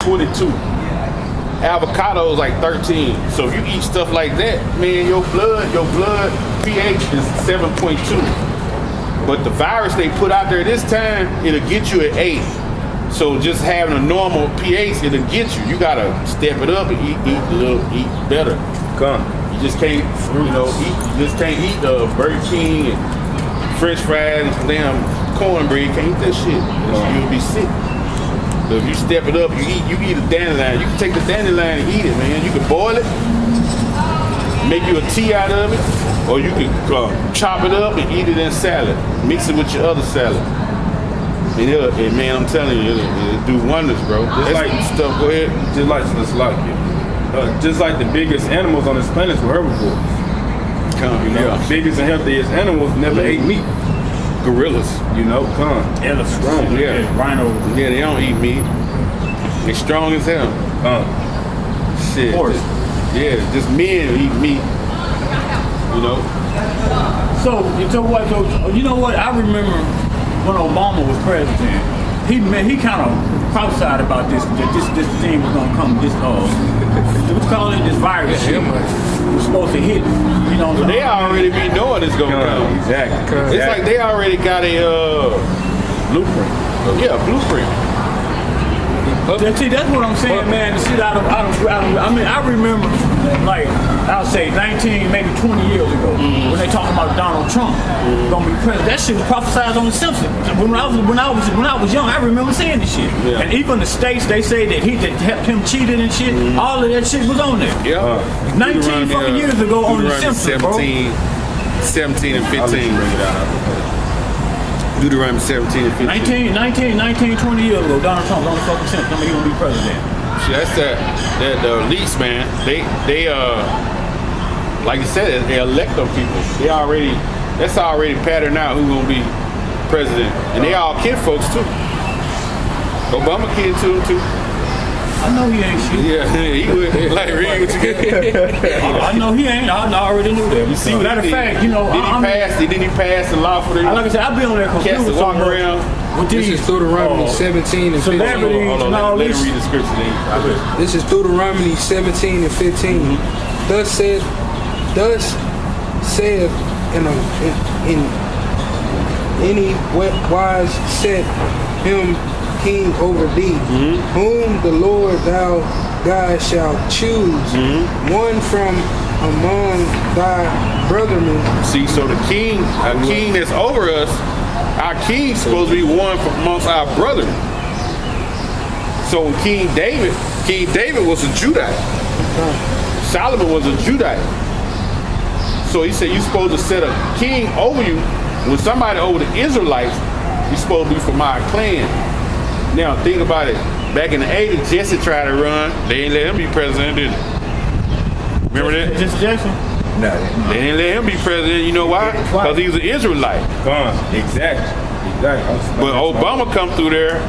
22. Avocado is like 13. So if you eat stuff like that, man, your blood pH is 7.2. But the virus they put out there this time, it'll get you at 8. So just having a normal pH, it'll get you. You gotta step it up and eat better. You just can't, eat Burger King and French fries and damn cornbread. Can't eat that shit. You'll be sick. So if you step it up, you eat a dandelion. You can take the dandelion and eat it, man. You can boil it, make you a tea out of it, or you can chop it up and eat it in salad. Mix it with your other salad. And man, I'm telling you, it'll do wonders, bro. Just like stuff. Go ahead. Just like the biggest animals on this planet were herbivores. Biggest and healthiest animals never ate meat. Gorillas, elephants, strong, rhinos. Yeah, they don't eat meat. They strong as hell. Shit. Horse. Just men eat meat. So you know what? I remember when Obama was president, he kind of prophesied about this thing was gonna come. This this virus shit was supposed to hit. They already be knowing it's gonna come. Exactly. It's like they already got a blueprint. Blueprint. See, that's what I'm saying, man. The shit out of I remember, like, I'll say 19, maybe 20 years ago, when they talking about Donald Trump gonna be president. That shit was prophesied on The Simpsons. When I was young, I remember seeing this shit. Yeah. And even the states, they say that he helped him cheated and shit. All of that shit was on there. 19 fucking years ago on The Simpsons, 17 and 15. Deuteronomy 17 and 15. 19, 20 years ago, Donald Trump was on the fucking Simpsons. He gonna be president. See, that's the elites, man. They like you said, they elect them people. That's already patterned out who's gonna be president. And they all kid folks too. Obama kid too. I know he ain't shit. Yeah, he would like read what you get. I know he ain't. I already knew that. You see, matter of fact, didn't he pass the law for the like I said, I've been on that computer cats to walk around? This is Deuteronomy 17 and 15. Celebrities and all let this. me read the scripture then. This is Deuteronomy 17 and 15. Thus saith in any wise set him king over thee, whom the Lord thou God shalt choose, one from among thy brethren. See, so the king, a king that's over us, our king's supposed to be one from amongst our brethren. So King David was a Judite. Solomon was a Judite. So he said you're supposed to set a king over you. When somebody over the Israelites, you're supposed to be from our clan. Now think about it. Back in the 80s, Jesse tried to run. They didn't let him be president, did they? Remember that? Jesse Jackson? No. They didn't let him be president. You know why? Because he was an Israelite. Exactly. But Obama come through there,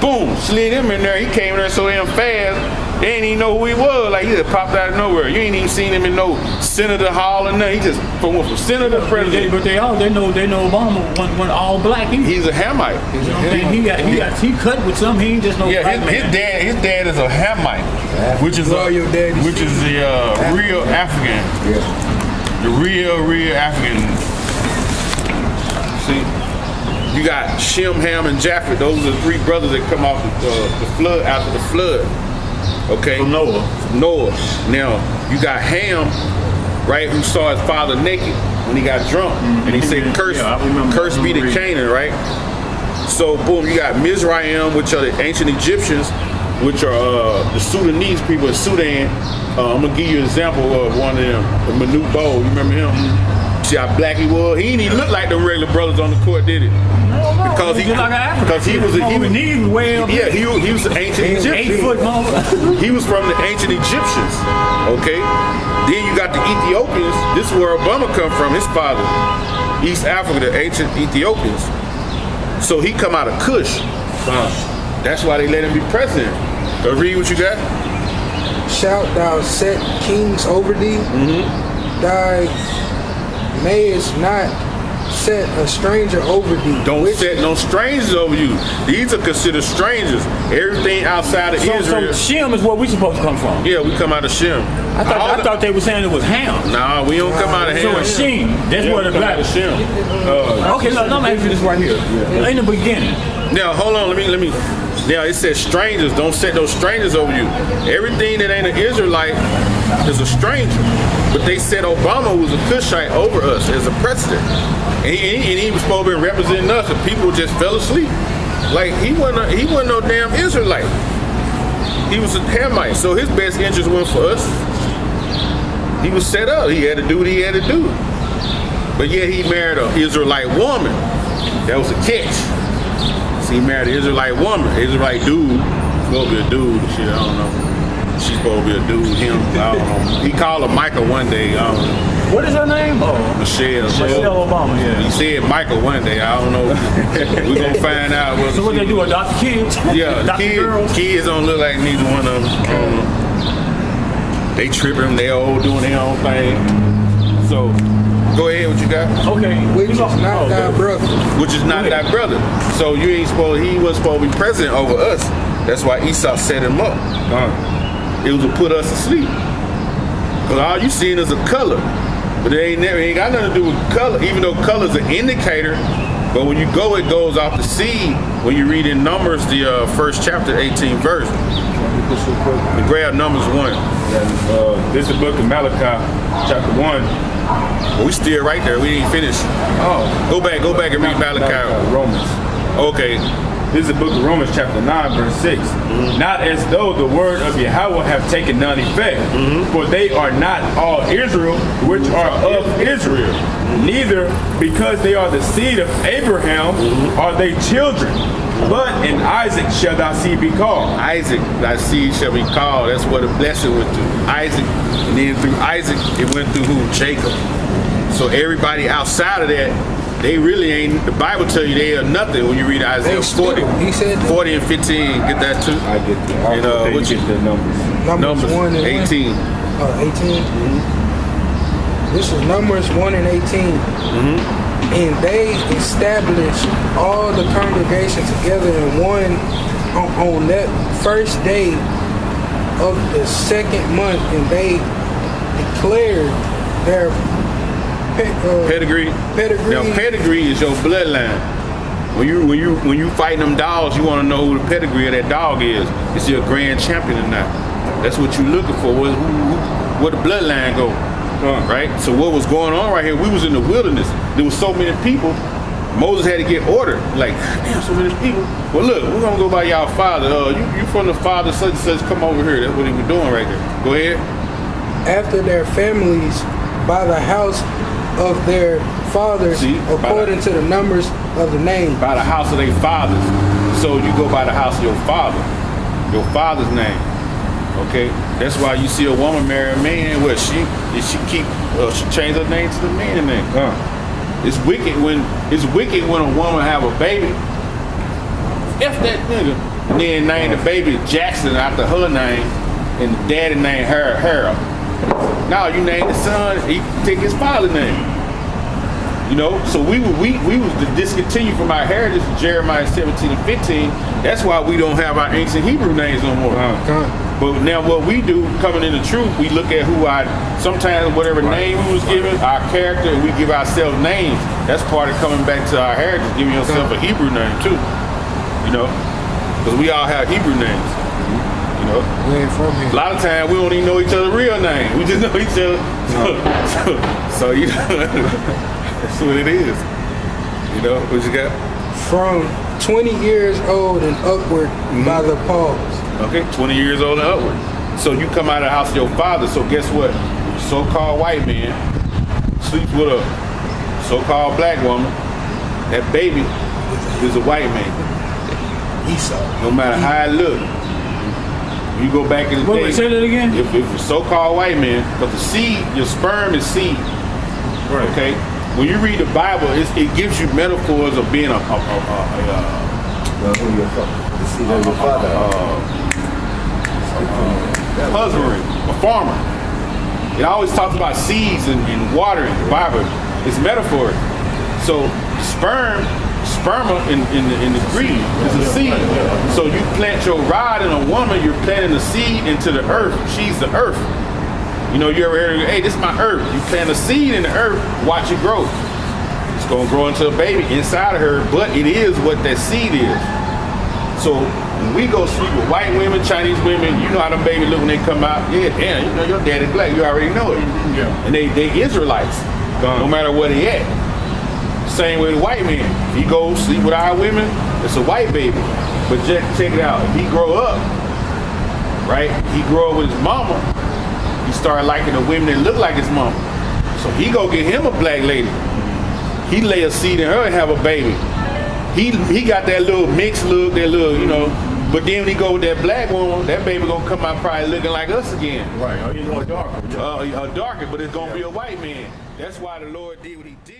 boom, slid him in there. He came in there so damn fast, they didn't even know who he was. Like, he just popped out of nowhere. You ain't even seen him in no senator hall or nothing. He just went from senator to president. But they know Obama went all black. He's a Hamite. He cut with some. He ain't just no black man. His dad is a Hamite, which is the real African. Yeah. The real African. See, you got Shem, Ham, and Japheth. Those are the three brothers that come off the flood after the flood. Okay. From Noah. Now you got Ham, right? Who saw his father naked when he got drunk, and he said, "Curse be to Canaan," right? So boom, you got Mizraim, which are the ancient Egyptians, which are the Sudanese people in Sudan. I'm gonna give you an example of one of them, the Manute Bo. You remember him? See how black he was? He didn't even look like them regular brothers on the court, did he? Because he was an ancient Egyptian. 8 foot long. He was from the ancient Egyptians. Okay. Then you got the Ethiopians. This is where Obama come from. His father, East Africa, the ancient Ethiopians. So he come out of Kush. That's why they let him be president. So read what you got. Shalt thou set kings over thee? Thou mayest not set a stranger over thee. Don't which set no strangers over you. These are considered strangers. Everything outside of Israel. So Shem is where we supposed to come from. Yeah, we come out of Shem. I thought they were saying it was Ham. Nah, we don't come out of Ham. So it's Shem. That's where the come black. out of Shem. Okay, look, I'm asking this right here. In the beginning. Now, hold on. Let me. Now, it says strangers. Don't set those strangers over you. Everything that ain't an Israelite is a stranger. But they said Obama was a Cushite over us as a president. And he was supposed to be representing us, and people just fell asleep. Like, he wasn't no damn Israelite. He was a Hamite. So his best interest went for us. He was set up. He had to do what he had to do. But yeah, he married an Israelite woman. That was a catch. So he married an Israelite woman. Israelite dude. Supposed to be a dude. Shit, I don't know. She's supposed to be a dude. Him. I don't know. He called her Michael one day. I don't know. What is her name? Oh, Michelle. Michelle Obama. Yeah. He said Michael one day. I don't know. We're going to find out. So what they do? Adopt kids? Yeah, kids don't look like neither one of them. They tripping. They all doing their own thing. So, go ahead. What you got? Okay. which is not thy brother. Which is not thy brother. So he was supposed to be president over us. That's why Esau set him up. It was to put us to sleep. Because all you seeing is a color. But it ain't got nothing to do with color, even though color's an indicator. But when you go, it goes off the seed. When you read in Numbers, the first chapter, 18 verse. You grab Numbers 1. This is the book of Malachi, chapter 1. Well, we still right there. We ain't finished. Oh. Go back and read Malachi. Romans. Okay. This is the book of Romans, chapter 9, verse 6. Not as though the word of Yahweh have taken none effect, for they are not all Israel, which are of Israel. Neither, because they are the seed of Abraham, are they children. But in Isaac shall thy seed be called. Isaac, thy seed shall be called. That's what the blessing went through. Isaac. And then through Isaac, it went through who? Jacob. So everybody outside of that, they really ain't, the Bible tell you they are nothing when you read Isaiah 40. He said that. 40 and 15, get that too? I get that. And what you get the numbers? Numbers 1 and 18. 18. This is Numbers 1 and 18. And they established all the congregation together in one on that first day of the second month, and they declared their Pedigree. Now pedigree is your bloodline. When you fighting them dogs, you want to know who the pedigree of that dog is. Is he a grand champion or not? That's what you're looking for. Where the bloodline go, right? So what was going on right here? We was in the wilderness. There was so many people. Moses had to get ordered. Like, damn, so many people. Well, look, we're gonna go by y'all father. You from the father such and such. Come over here. That's what he was doing right there. Go ahead. after their families by the house of their fathers, according to the numbers of the name. By the house of their fathers. So you go by the house of your father's name. Okay, that's why you see a woman marry a man. What she change her name to the man's name. It's wicked when a woman have a baby. F that nigga. And then name the baby Jackson after her name, and the daddy named her Harold. Now you name the son, he take his father's name. You know, so we was to discontinue from our heritage in Jeremiah 17 and 15. That's why we don't have our ancient Hebrew names no more. But now what we do, coming in the truth, we look at sometimes whatever name we was given, our character, and we give ourselves names. That's part of coming back to our heritage, giving yourself a Hebrew name too. You know, because we all have Hebrew names. You know, We ain't from here. a lot of times we don't even know each other's real name. We just know each other. So you know, that's what it is. You know, what you got? From 20 years old and upward by the pause. Okay, 20 years old and upward. So you come out of the house of your father. So guess what? So-called white man sleeps with a so-called black woman. That baby is a white man. Esau. No matter how it look. You go back in the day. Wait, say that again? If a so-called white man, but the seed, your sperm is seed. Right. Okay? When you read the Bible, it gives you metaphors of being a husbandry, a farmer. It always talks about seeds and watering. The Bible, it's metaphor. So sperma in the Greek is a seed. So you plant your rod in a woman, you're planting the seed into the earth. She's the earth. You know, you ever heard, hey, this is my earth. You plant a seed in the earth, watch it grow. It's gonna grow into a baby inside of her, but it is what that seed is. So when we go sleep with white women, Chinese women, you know how them babies look when they come out. Yeah, damn, you know your daddy black, you already know it. Yeah. And they Israelites, no matter where they at. Same with the white man. If he goes sleep with our women, it's a white baby. But check it out. If he grow up, right? He grow up with his mama. He start liking the women that look like his mama. So he go get him a black lady. He lay a seed in her and have a baby. He got that little mixed look, that little, you know. But then when he go with that black woman, that baby gonna come out probably looking like us again. Right, or he's more darker. Darker, but it's gonna be a white man. That's why the Lord did what he did.